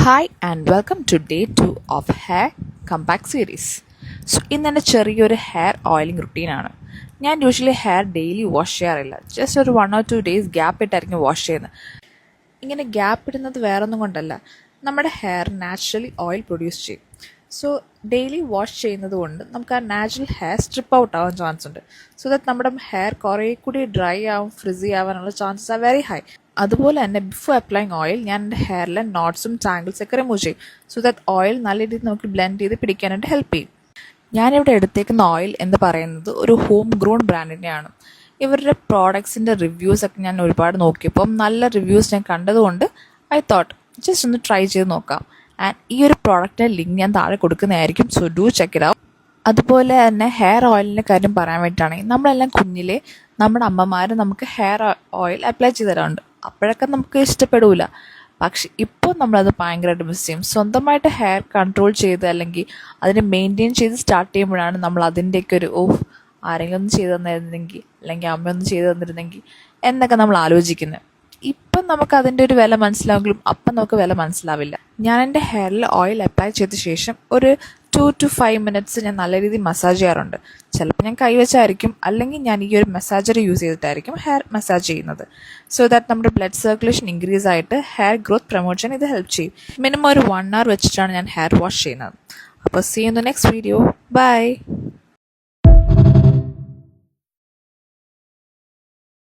Hi and welcome to day 2 of hair comeback series. So ഇന്നെൻ്റെ ചെറിയൊരു hair oiling റുട്ടീനാണ്. ഞാൻ യൂഷ്വലി ഹെയർ ഡെയിലി വാഷ് ചെയ്യാറില്ല. Just ഒരു 1 or 2 days ഗ്യാപ്പ് ഇട്ടായിരിക്കും വാഷ് ചെയ്യുന്നത്. ഇങ്ങനെ ഗ്യാപ്പ് ഇടുന്നത് വേറൊന്നും കൊണ്ടല്ല, നമ്മുടെ ഹെയർ നാച്ചുറലി ഓയിൽ പ്രൊഡ്യൂസ് ചെയ്യും. സോ ഡെയിലി വാഷ് ചെയ്യുന്നത് കൊണ്ട് നമുക്ക് ആ നാച്ചുറൽ ഹെയർ സ്ട്രിപ്പ് ഔട്ട് ആവാൻ ചാൻസ് ഉണ്ട്. സോ ദാറ്റ് നമ്മുടെ ഹെയർ കുറേ കൂടി ഡ്രൈ ആവും, ഫ്രിസി ആവാനുള്ള ചാൻസസ് ആർ വെരി ഹൈ. അതുപോലെ തന്നെ ബിഫോർ അപ്ലൈങ് ഓയിൽ ഞാൻ എൻ്റെ ഹെയറിലെ നോട്ട്സും ടാങ്കിൾസ് ഒക്കെ റിമൂവ് ചെയ്യും. സോ ദാറ്റ് ഓയിൽ നല്ല രീതിയിൽ നമുക്ക് ബ്ലെൻഡ് ചെയ്ത് പിടിക്കാനായിട്ട് ഹെൽപ്പ് ചെയ്യും. ഞാനിവിടെ എടുത്തേക്കുന്ന ഓയിൽ എന്ന് പറയുന്നത് ഒരു ഹോം ഗ്രോൺ ബ്രാൻഡിൻ്റെയാണ്. ഇവരുടെ പ്രോഡക്ട്സിൻ്റെ റിവ്യൂസൊക്കെ ഞാൻ ഒരുപാട് നോക്കിയപ്പം നല്ല റിവ്യൂസ് ഞാൻ കണ്ടതുകൊണ്ട് ഐ തോട്ട് ജസ്റ്റ് ഒന്ന് ട്രൈ ചെയ്ത് നോക്കാം. ആൻഡ് ഈ ഒരു പ്രോഡക്റ്റിൻ്റെ ലിങ്ക് ഞാൻ താഴെ കൊടുക്കുന്നതായിരിക്കും. So do check it out. അതുപോലെ തന്നെ ഹെയർ ഓയിലിൻ്റെ കാര്യം പറയാൻ വേണ്ടിയിട്ടാണെങ്കിൽ നമ്മളെല്ലാം കുഞ്ഞിലെ നമ്മുടെ അമ്മമാർ നമുക്ക് ഹെയർ ഓയിൽ അപ്ലൈ ചെയ്ത് തരാറുണ്ട്. അപ്പോഴൊക്കെ നമുക്ക് ഇഷ്ടപ്പെടില്ല. പക്ഷെ ഇപ്പോൾ നമ്മളത് ഭയങ്കരമായിട്ട് മിസ് ചെയ്യും. സ്വന്തമായിട്ട് ഹെയർ കൺട്രോൾ ചെയ്ത് അല്ലെങ്കിൽ അതിനെ മെയിൻറ്റെയിൻ ചെയ്ത് സ്റ്റാർട്ട് ചെയ്യുമ്പോഴാണ് നമ്മൾ അതിൻ്റെയൊക്കെ ഒരു ആരെങ്കിലും ഒന്ന് ചെയ്തു തന്നിരുന്നെങ്കിൽ അല്ലെങ്കിൽ അമ്മയൊന്നും ചെയ്തു തന്നിരുന്നെങ്കിൽ എന്നൊക്കെ നമ്മൾ ആലോചിക്കുന്നത്. ഇപ്പം നമുക്ക് അതിൻ്റെ ഒരു വില മനസ്സിലാവുമെങ്കിലും അപ്പം നമുക്ക് വില മനസ്സിലാവില്ല. ഞാൻ എൻ്റെ ഹെയറിൽ ഓയിൽ അപ്ലൈ ചെയ്ത ശേഷം ഒരു 2 to 5 minutes ഞാൻ നല്ല രീതിയിൽ മസാജ് ചെയ്യാറുണ്ട്. ചിലപ്പോൾ ഞാൻ കൈവച്ചായിരിക്കും, അല്ലെങ്കിൽ ഞാൻ ഈ ഒരു മസാജർ യൂസ് ചെയ്തിട്ടായിരിക്കും ഹെയർ മസാജ് ചെയ്യുന്നത്. സോ ദാറ്റ് നമ്മുടെ ബ്ലഡ് സർക്കുലേഷൻ ഇൻക്രീസ് ആയിട്ട് ഹെയർ ഗ്രോത്ത് പ്രൊമോട്ട് ചെയ്യാൻ ഇത് ഹെൽപ്പ് ചെയ്യും. മിനിമം ഒരു 1 hour വെച്ചിട്ടാണ് ഞാൻ ഹെയർ വാഷ് ചെയ്യുന്നത്. അപ്പോൾ see in the next video. By.